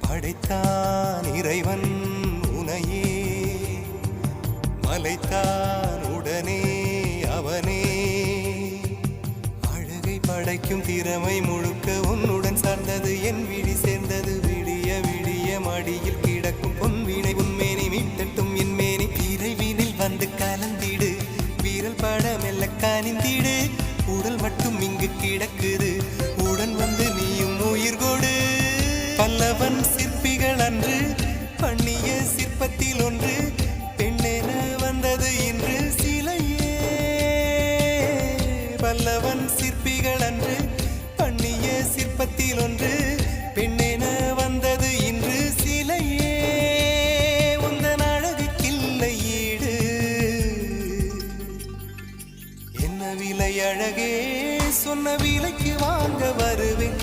படைத்தான் இறைவன் உனையே, மலைத்தான் உடனே அவனே. அழகை படைக்கும் திறமை முழுக்க உன்னுடன் சார்ந்தது, என் விழி சேர்ந்தது. விடிய விடிய மடியில் கிடக்கும் பொன்வினை உன்மேனி மீட்டட்டும் என் மேனி. விரைவினில் வந்து கலந்திடு, வீரல் பட மெல்ல காணிந்திடு. உடல் மட்டும் இங்கு கிடக்குது, உடன் வந்து நீயும் உயிர் கொடு. பல்லவன் சிற்பிகள் அன்று பண்ணிய சிற்பத்தில் ஒன்று, பெண்ணென வந்தது இன்று சிலையே. பல்லவன் சிற்பிகள் அன்று பண்ணிய சிற்பத்தில் ஒன்று, பெண்ணென வந்தது இன்று சிலையே. உந்தன் அழகுக்கில்லை ஈடு, என்ன விலை அழகே, சொன்ன விலைக்கு வாங்க வருவேன்.